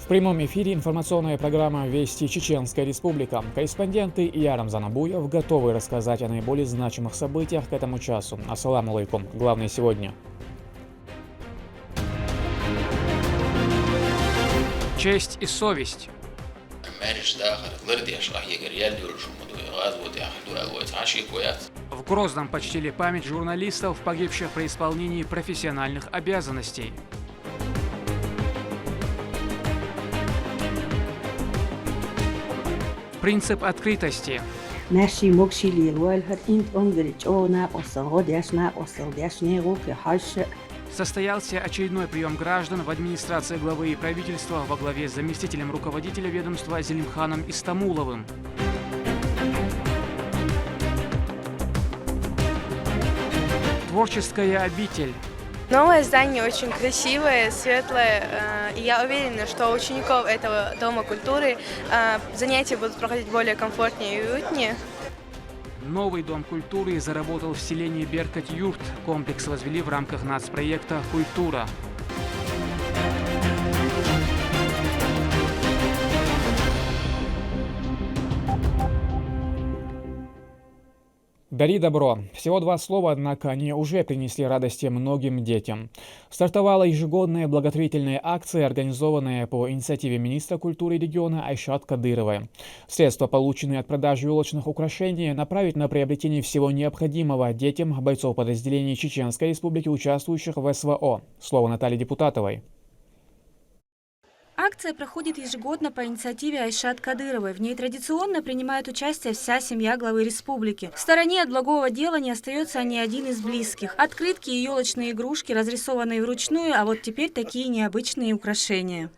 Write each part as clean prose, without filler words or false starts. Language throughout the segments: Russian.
В прямом эфире информационная программа «Вести Чеченская Республика». Корреспонденты я, Рамзан Абуев, готовы рассказать о наиболее значимых событиях к этому часу. Ассаламу алейкум. Главное сегодня. Честь и совесть. В Грозном почтили память журналистов, погибших при исполнении профессиональных обязанностей. Принцип открытости. Состоялся очередной прием граждан в администрации главы и правительства во главе с заместителем руководителя ведомства Зелимханом Истамуловым. Творческая обитель. Новое здание очень красивое, светлое, и я уверена, что у учеников этого Дома культуры занятия будут проходить более комфортнее и уютнее. Новый Дом культуры заработал в селении Беркат-Юрт. Комплекс возвели в рамках нацпроекта «Культура». Дари добро. Всего два слова, однако они уже принесли радости многим детям. Стартовала ежегодная благотворительная акция, организованная по инициативе министра культуры региона Айшат Кадыровой. Средства, полученные от продажи елочных украшений, направить на приобретение всего необходимого детям бойцов подразделений Чеченской Республики, участвующих в СВО. Слово Натальи Депутатовой. Акция проходит ежегодно по инициативе Айшат Кадыровой. В ней традиционно принимает участие вся семья главы республики. В стороне от благого дела не остается ни один из близких. Открытки и елочные игрушки, разрисованные вручную, а вот теперь такие необычные украшения.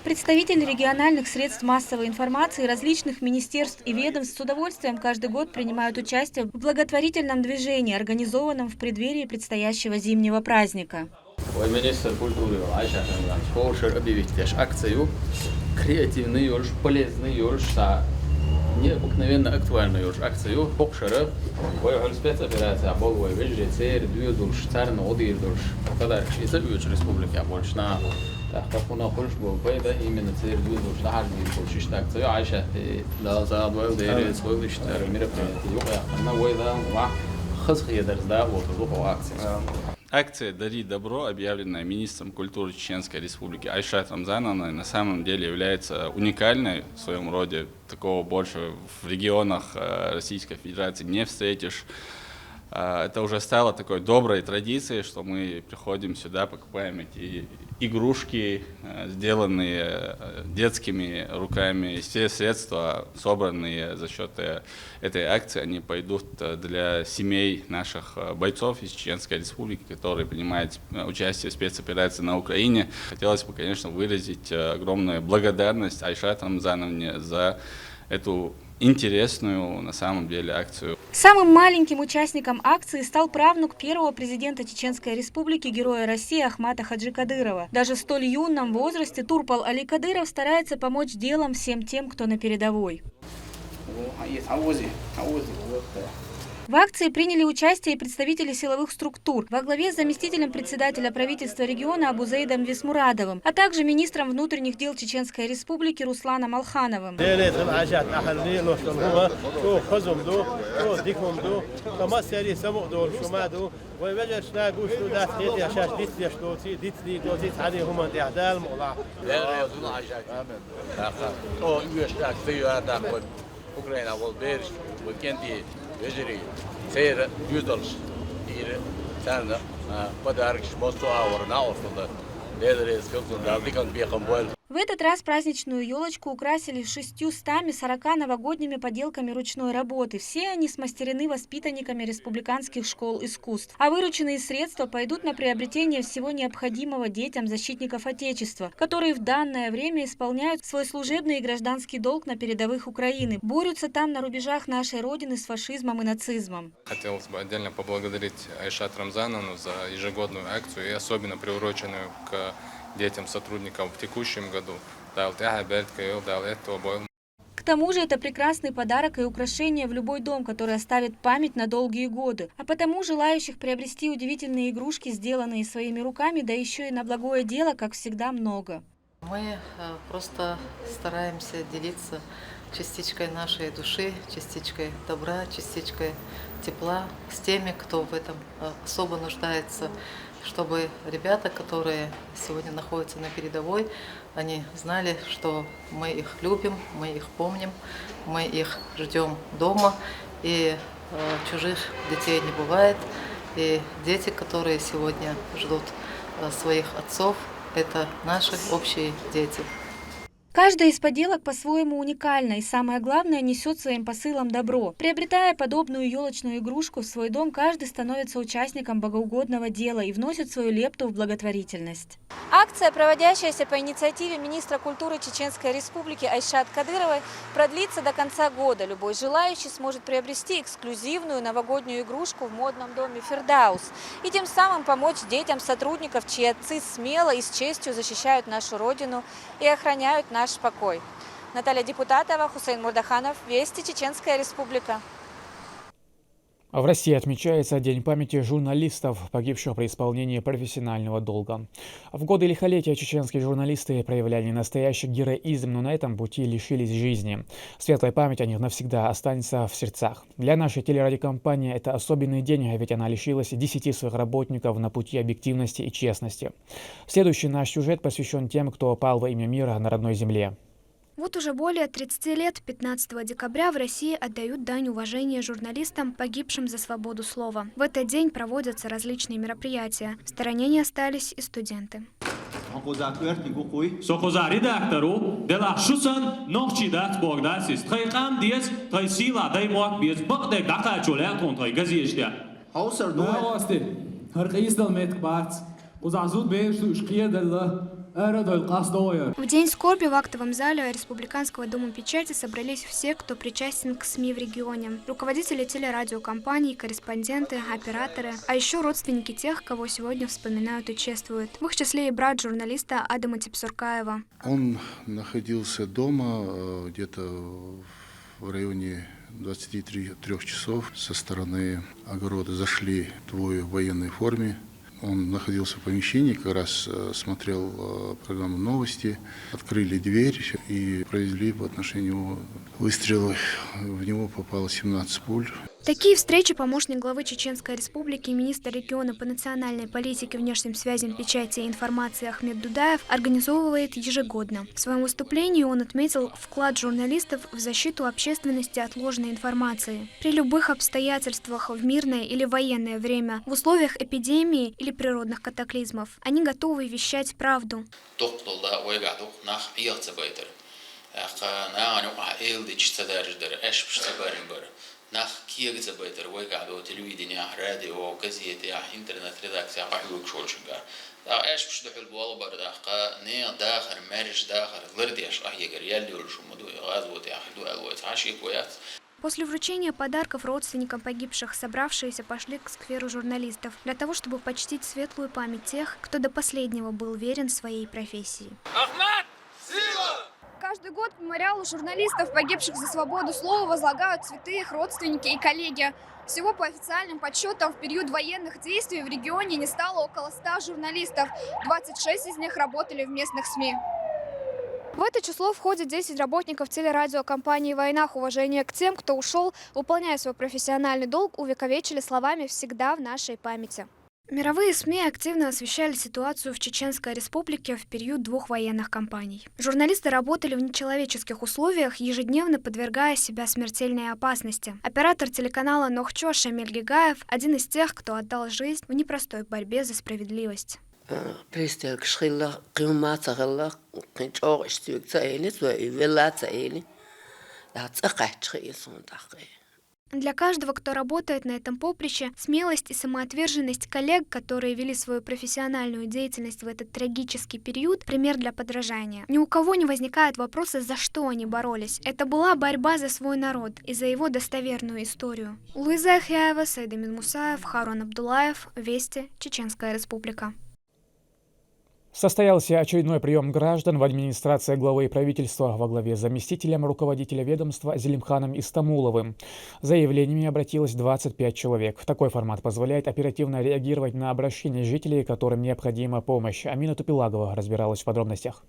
Представители региональных средств массовой информации, различных министерств и ведомств с удовольствием каждый год принимают участие в благотворительном движении, организованном в преддверии предстоящего зимнего праздника. Министр культуры Айшат объявить акцию «Креативный юж, полезный юж», необыкновенно актуальную акцию «Покшара». Спецоперация «Болгой вежде цер, дюдурш, царно одирдурш». Когда шиса юж республика больше на тахтахуна хурш был, поеда именно цер, дюдурш, нахальный больше акцию Айшат да заодвоил дерет свой личный мероприятие. Она воеда ва хазхедер да вот эту акцию. Акция «Дари добро», объявленная министром культуры Чеченской Республики Айшат Рамзановной, на самом деле является уникальной в своем роде. Такого больше в регионах Российской Федерации не встретишь. Это уже стало такой доброй традицией, что мы приходим сюда, покупаем эти игрушки, сделанные детскими руками. Все средства, собранные за счет этой акции, они пойдут для семей наших бойцов из Чеченской Республики, которые принимают участие в спецоперации на Украине. Хотелось бы, конечно, выразить огромную благодарность Айшат Рамзановне за эту интересную, на самом деле, акцию. Самым маленьким участником акции стал правнук первого президента Чеченской Республики, героя России Ахмата Хаджи Кадырова. Даже в столь юном возрасте Турпал Али Кадыров старается помочь делом всем тем, кто на передовой. В акции приняли участие и представители силовых структур во главе с заместителем председателя правительства региона Абузейдом Висмурадовым, а также министром внутренних дел Чеченской Республики Русланом Алхановым. يجري سير يدرس سنة подарок мосту аурна офлда. В этот раз праздничную елочку украсили 640 новогодними поделками ручной работы. Все они смастерены воспитанниками республиканских школ искусств. А вырученные средства пойдут на приобретение всего необходимого детям защитников Отечества, которые в данное время исполняют свой служебный и гражданский долг на передовых Украины. Борются там на рубежах нашей Родины с фашизмом и нацизмом. Хотелось бы отдельно поблагодарить Айшат Рамзановну за ежегодную акцию, и особенно приуроченную к детям-сотрудникам в текущем году. К К тому же это прекрасный подарок и украшение в любой дом, который оставит память на долгие годы. А потому желающих приобрести удивительные игрушки, сделанные своими руками, да еще и на благое дело, как всегда, много. Мы просто стараемся делиться частичкой нашей души, частичкой добра, частичкой тепла с теми, кто в этом особо нуждается, чтобы ребята, которые сегодня находятся на передовой, они знали, что мы их любим, мы их помним, мы их ждем дома, и чужих детей не бывает. И дети, которые сегодня ждут своих отцов, это наши общие дети. Каждая из поделок по-своему уникальна и, самое главное, несет своим посылом добро. Приобретая подобную елочную игрушку в свой дом, каждый становится участником богоугодного дела и вносит свою лепту в благотворительность. Акция, проводящаяся по инициативе министра культуры Чеченской Республики Айшат Кадыровой, продлится до конца года. Любой желающий сможет приобрести эксклюзивную новогоднюю игрушку в модном доме «Фердаус» и тем самым помочь детям сотрудников, чьи отцы смело и с честью защищают нашу родину и охраняют наш покой. Наталья Депутатова, Хусейн Мурдаханов, Вести, Чеченская Республика. В России отмечается День памяти журналистов, погибших при исполнении профессионального долга. В годы лихолетия чеченские журналисты проявляли настоящий героизм, но на этом пути лишились жизни. Светлая память о них навсегда останется в сердцах. Для нашей телерадиокомпании это особенный день, ведь она лишилась 10 своих работников на пути объективности и честности. Следующий наш сюжет посвящен тем, кто пал во имя мира на родной земле. Вот уже более 30 лет, 15 декабря, в России отдают дань уважения журналистам, погибшим за свободу слова. В этот день проводятся различные мероприятия. В стороне не остались и студенты. В день скорби в актовом зале Республиканского дома печати собрались все, кто причастен к СМИ в регионе. Руководители телерадиокомпаний, корреспонденты, операторы, а еще родственники тех, кого сегодня вспоминают и чествуют. В их числе и брат журналиста Адама Тепсуркаева. Он находился дома где-то в районе 23 часов. Со стороны огорода зашли двое в военной форме. Он находился в помещении, как раз смотрел программу «Новости», открыли дверь и произвели по отношению него выстрелы. В него попало 17 пуль. Такие встречи помощник главы Чеченской Республики и министр региона по национальной политике, внешним связям, печати и информации Ахмед Дудаев организовывает ежегодно. В своем выступлении он отметил вклад журналистов в защиту общественности от ложной информации. При любых обстоятельствах в мирное или военное время, в условиях эпидемии или природных катаклизмов, они готовы вещать правду. Nach kiegzabaiter ويقعدوا تلفزيون راديو газеты интернет редакция пахлук шолшинга. Да эш بشدح البوالبر داخ ني داخر مرج داخر لرديش يقر يلي ورشمدو غازوت ياخدو الوت عشيك ويات. После вручения подарков родственникам погибших собравшиеся пошли к скверу журналистов для того, чтобы почтить светлую память тех, кто до последнего был верен своей профессии. Ахмед! Сила! Каждый год в мемориал журналистов, погибших за свободу слова, возлагают цветы их родственники и коллеги. Всего по официальным подсчетам в период военных действий в регионе не стало около 100 журналистов. 26 из них работали в местных СМИ. В это число входит 10 работников телерадиокомпании «Войнах». Уважение к тем, кто ушел, выполняя свой профессиональный долг, увековечили словами «всегда в нашей памяти». Мировые СМИ активно освещали ситуацию в Чеченской Республике в период двух военных кампаний. Журналисты работали в нечеловеческих условиях, ежедневно подвергая себя смертельной опасности. Оператор телеканала «Нохчо» Шамиль Гигаев – один из тех, кто отдал жизнь в непростой борьбе за справедливость. Для каждого, кто работает на этом поприще, смелость и самоотверженность коллег, которые вели свою профессиональную деятельность в этот трагический период, пример для подражания. Ни у кого не возникает вопроса, за что они боролись. Это была борьба за свой народ и за его достоверную историю. Луиза Ахяева, Сайдамин Мусаев, Харун Абдулаев, Вести, Чеченская Республика. Состоялся очередной прием граждан в администрации главы правительства во главе с заместителем руководителя ведомства Зелимханом Истамуловым. С заявлениями обратилось 25 человек. Такой формат позволяет оперативно реагировать на обращения жителей, которым необходима помощь. Амина Тупилагова разбиралась в подробностях.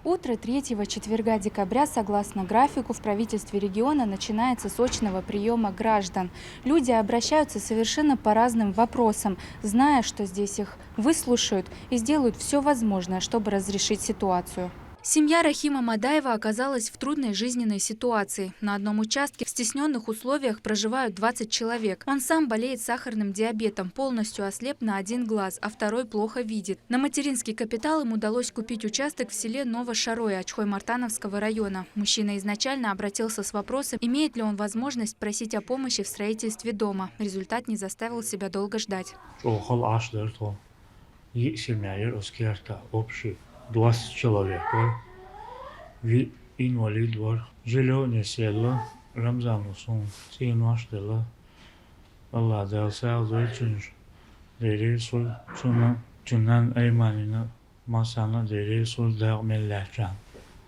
Утро 3-го четверга декабря, согласно графику, в правительстве региона начинается с очного приема граждан. Люди обращаются совершенно по разным вопросам, зная, что здесь их выслушают и сделают все возможное, чтобы разрешить ситуацию. Семья Рахима Мадаева оказалась в трудной жизненной ситуации. На одном участке в стесненных условиях проживают 20 человек. Он сам болеет сахарным диабетом, полностью ослеп на один глаз, а второй плохо видит. На материнский капитал им удалось купить участок в селе Новошарое Ачхой-Мартановского района. Мужчина изначально обратился с вопросом, имеет ли он возможность просить о помощи в строительстве дома. Результат не заставил себя долго ждать. 20 человек. Инвалид var. Жилье не село. Рамзан сон. Синваштела. Allah derse için deri sul çunan eymanina masana deri sul dermellercan.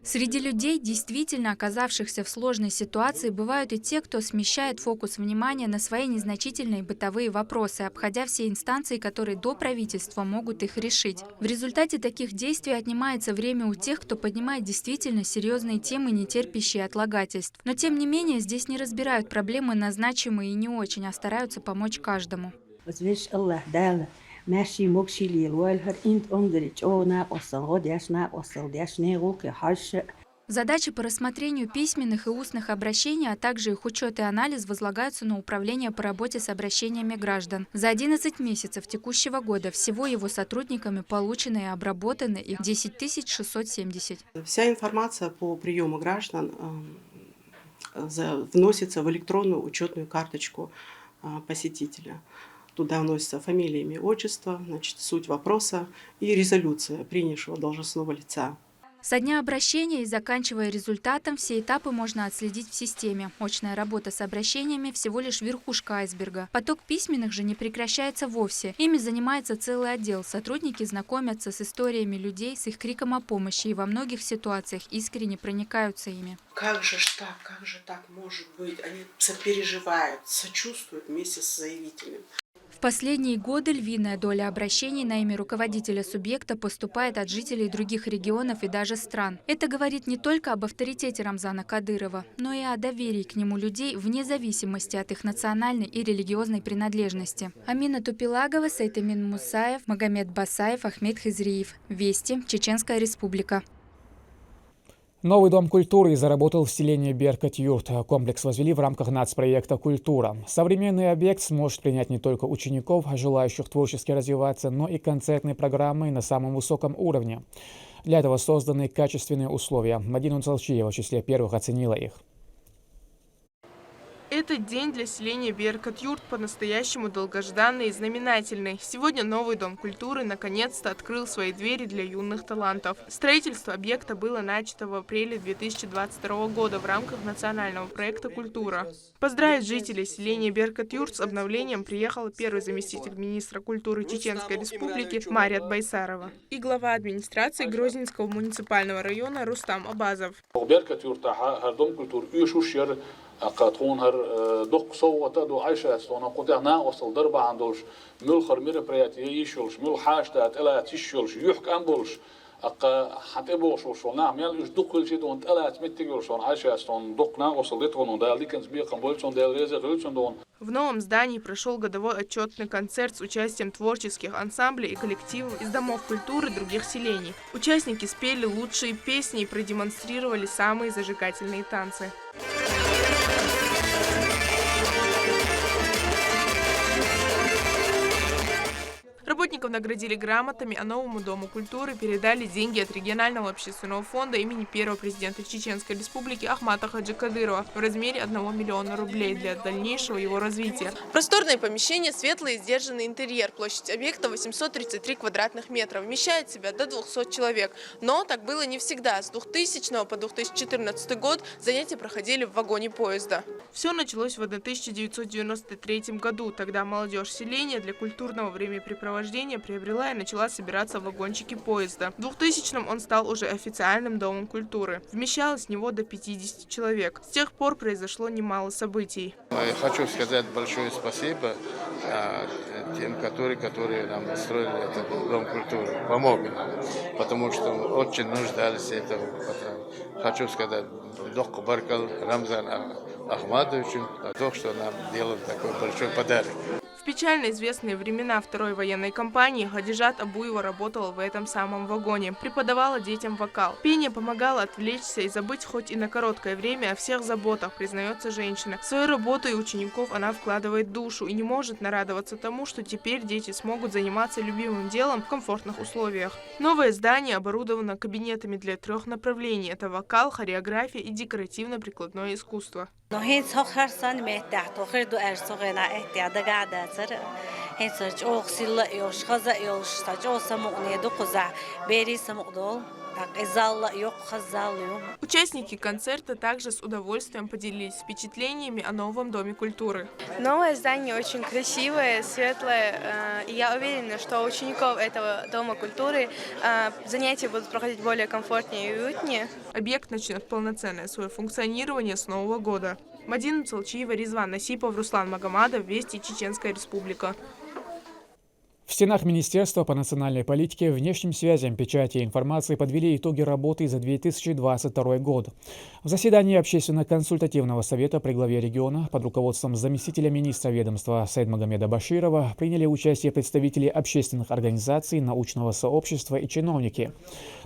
Среди людей, действительно оказавшихся в сложной ситуации, бывают и те, кто смещает фокус внимания на свои незначительные бытовые вопросы, обходя все инстанции, которые до правительства могут их решить. В результате таких действий отнимается время у тех, кто поднимает действительно серьезные темы, не терпящие отлагательств. Но тем не менее, здесь не разбирают проблемы на значимые и не очень, а стараются помочь каждому. Задачи по рассмотрению письменных и устных обращений, а также их учет и анализ возлагаются на Управление по работе с обращениями граждан. За 11 месяцев текущего года всего его сотрудниками получено и обработано их 10 670. Вся информация по приему граждан вносится в электронную учетную карточку посетителя. Туда вносятся фамилия, имя, отчество, суть вопроса и резолюция принявшего должностного лица. Со дня обращения и заканчивая результатом, все этапы можно отследить в системе. Очная работа с обращениями – всего лишь верхушка айсберга. Поток письменных же не прекращается вовсе. Ими занимается целый отдел. Сотрудники знакомятся с историями людей, с их криком о помощи и во многих ситуациях искренне проникаются ими. Как же так может быть? Они сопереживают, сочувствуют вместе с заявителем. В последние годы львиная доля обращений на имя руководителя субъекта поступает от жителей других регионов и даже стран. Это говорит не только об авторитете Рамзана Кадырова, но и о доверии к нему людей вне зависимости от их национальной и религиозной принадлежности. Амина Тупилагова, Сайтамин Мусаев, Магомед Басаев, Ахмед Хизриев. Вести. Чеченская Республика. Новый дом культуры заработал в селении Беркат-Юрт. Комплекс возвели в рамках нацпроекта «Культура». Современный объект сможет принять не только учеников, желающих творчески развиваться, но и концертные программы на самом высоком уровне. Для этого созданы качественные условия. Мадина Унцалчиева в числе первых оценила их. Этот день для селения Беркат-Юрт по-настоящему долгожданный и знаменательный. Сегодня новый дом культуры наконец-то открыл свои двери для юных талантов. Строительство объекта было начато в апреле 2022 года в рамках национального проекта «Культура». Поздравить жителей селения Беркат-Юрт с обновлением приехал первый заместитель министра культуры Чеченской Республики Марят Байсарова и глава администрации Грозненского муниципального района Рустам Абазов. قاتون هر دق صوته دو عايشة استونا قطع ناقص الضربة عندولش مل خرمير بريات يشولش مل حاشتات إلا تشولش يحك أمبولش حتى بوشولش نعم يلا يش دق كل شيء دون إلا تمتجولش on عايشة استون دق ناقص الدتون ده ليكنز بيقم بولشون ده ريزة غلشون دون. В новом здании прошел годовой отчетный концерт с участием творческих ансамблей и коллективов из домов культуры других селений. Участники спели лучшие песни и продемонстрировали самые зажигательные танцы. Работников наградили грамотами, а новому Дому культуры передали деньги от регионального общественного фонда имени первого президента Чеченской Республики Ахмата Хаджи Кадырова в размере 1 миллиона рублей для дальнейшего его развития. Просторное помещение, светлый и сдержанный интерьер. Площадь объекта 833 квадратных метра. Вмещает в себя до 200 человек. Но так было не всегда. С 2000 по 2014 год занятия проходили в вагоне поезда. Все началось в 1993 году. Тогда молодежь селения для культурного времяпрепровождения название приобрела и начала собираться в вагончики поезда. В 2000-м он стал уже официальным домом культуры. Вмещалось в него до 50 человек. С тех пор произошло немало событий. Я хочу сказать большое спасибо тем, которые нам строили этот дом культуры, помогли нам, потому что очень нуждались в этом. Хочу сказать Докку Баркал Рамзан Ахмадовичу за то, что нам делали такой большой подарок. В печально известные времена Второй военной кампании Хадижат Абуева работала в этом самом вагоне, преподавала детям вокал. Пение помогало отвлечься и забыть хоть и на короткое время о всех заботах, признается женщина. В свою работу и учеников она вкладывает душу и не может нарадоваться тому, что теперь дети смогут заниматься любимым делом в комфортных условиях. Новое здание оборудовано кабинетами для 3 направлений. Это вокал, хореография и декоративно-прикладное искусство. Участники концерта также с удовольствием поделились впечатлениями о новом Доме культуры. Новое здание очень красивое, светлое, и я уверена, что у учеников этого Дома культуры занятия будут проходить более комфортнее и уютнее. Объект начнет полноценное свое функционирование с Нового года. Мадина Цалчиева, Резван Насипов, Руслан Магомадов, Вести, Чеченская Республика. В стенах Министерства по национальной политике, внешним связям, печати и информации подвели итоги работы за 2022 год. В заседании Общественно-консультативного совета при главе региона под руководством заместителя министра ведомства Сайдмагомеда Баширова приняли участие представители общественных организаций, научного сообщества и чиновники.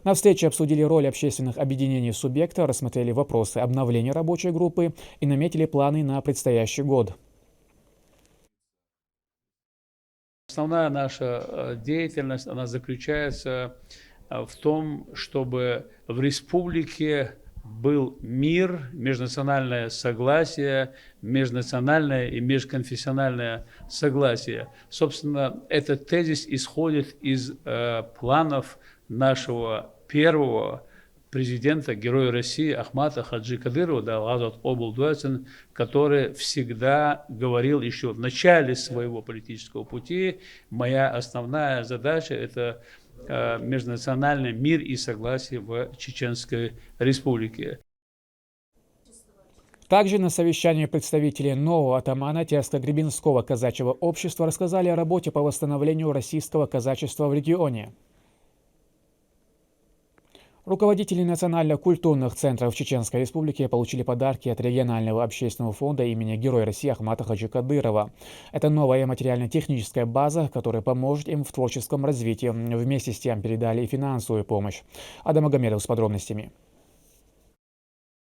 На встрече обсудили роль общественных объединений субъекта, рассмотрели вопросы обновления рабочей группы и наметили планы на предстоящий год. Основная наша деятельность, она заключается в том, чтобы в республике был мир, межнациональное согласие, межнациональное и межконфессиональное согласие. Собственно, этот тезис исходит из планов нашего первого президента, героя России Ахмата Хаджи Кадырова, который всегда говорил еще в начале своего политического пути: моя основная задача – это межнациональный мир и согласие в Чеченской Республике. Также на совещании представители нового атамана Терско-Гребенского казачьего общества рассказали о работе по восстановлению российского казачества в регионе. Руководители национально-культурных центров Чеченской Республики получили подарки от регионального общественного фонда имени Героя России Ахмата Хаджи Кадырова. Это новая материально-техническая база, которая поможет им в творческом развитии. Вместе с тем передали и финансовую помощь. Адам Магомедов с подробностями.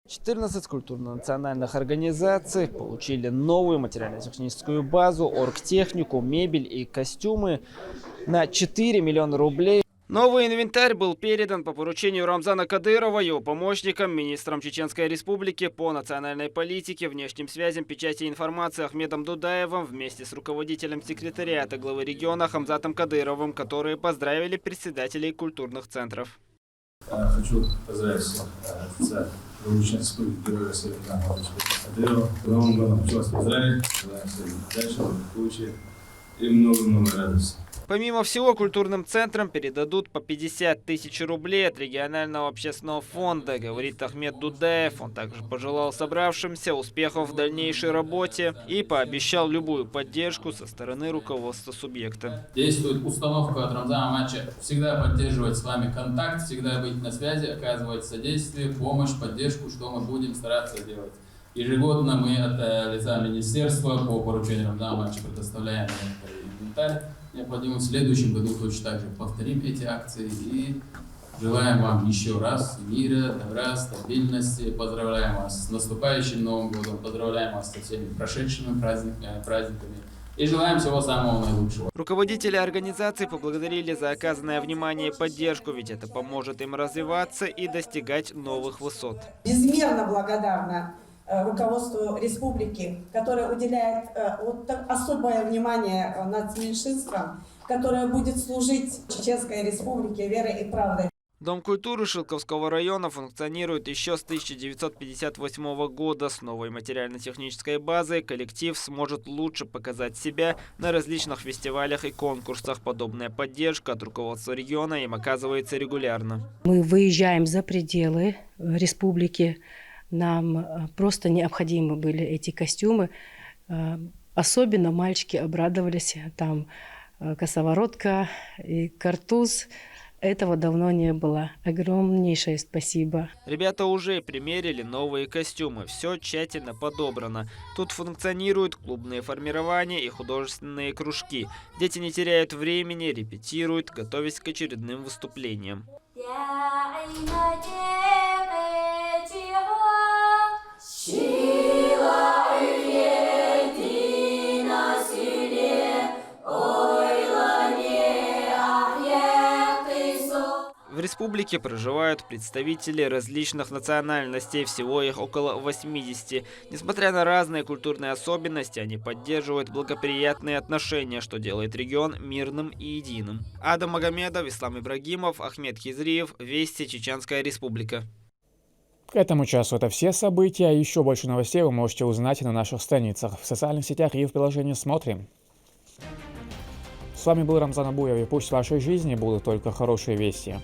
14 культурно-национальных организаций получили новую материально-техническую базу, оргтехнику, мебель и костюмы на 4 миллиона рублей. Новый инвентарь был передан по поручению Рамзана Кадырова его помощникам, министрам Чеченской Республики по национальной политике, внешним связям, печати и информации Ахмедом Дудаевым вместе с руководителем секретариата главы региона Хамзатом Кадыровым, которые поздравили председателей культурных центров. Хочу поздравить всех официально Чеченской Героя России Кадырова. С Новым годом хочу вас поздравить. Желаем всем удачи, благополучия и много-много радости. Помимо всего, культурным центрам передадут по 50 тысяч рублей от регионального общественного фонда, говорит Ахмед Дудаев. Он также пожелал собравшимся успехов в дальнейшей работе и пообещал любую поддержку со стороны руководства субъекта. Действует установка от Рамзана Мача всегда поддерживать с вами контакт, всегда быть на связи, оказывать содействие, помощь, поддержку, что мы будем стараться делать. Ежегодно мы от лица министерства по поручению Рамзана Мача предоставляем инвентарь. Необходимо в следующем году точно так же повторим эти акции и желаем вам еще раз мира, добра, стабильности. Поздравляем вас с наступающим Новым годом, поздравляем вас со всеми прошедшими праздниками и желаем всего самого наилучшего. Руководители организации поблагодарили за оказанное внимание и поддержку, ведь это поможет им развиваться и достигать новых высот. Безмерно благодарна руководству республики, которое уделяет особое внимание нацменьшинствам, которое будет служить Чеченской Республике верой и правдой. Дом культуры Шилковского района функционирует еще с 1958 года. С новой материально-технической базой коллектив сможет лучше показать себя на различных фестивалях и конкурсах. Подобная поддержка от руководства региона им оказывается регулярно. Мы выезжаем за пределы республики. Нам просто необходимы были эти костюмы. Особенно мальчики обрадовались. Там косоворотка и картуз. Этого давно не было. Огромнейшее спасибо. Ребята уже примерили новые костюмы. Все тщательно подобрано. Тут функционируют клубные формирования и художественные кружки. Дети не теряют времени, репетируют, готовясь к очередным выступлениям. В республике проживают представители различных национальностей, всего их около 80. Несмотря на разные культурные особенности, они поддерживают благоприятные отношения, что делает регион мирным и единым. Адам Магомедов, Ислам Ибрагимов, Ахмед Хизриев, Вести, Чеченская Республика. К этому часу это все события. Еще больше новостей вы можете узнать на наших страницах, в социальных сетях и в приложении «Смотрим». С вами был Рамзан Абуев, и пусть в вашей жизни будут только хорошие вести.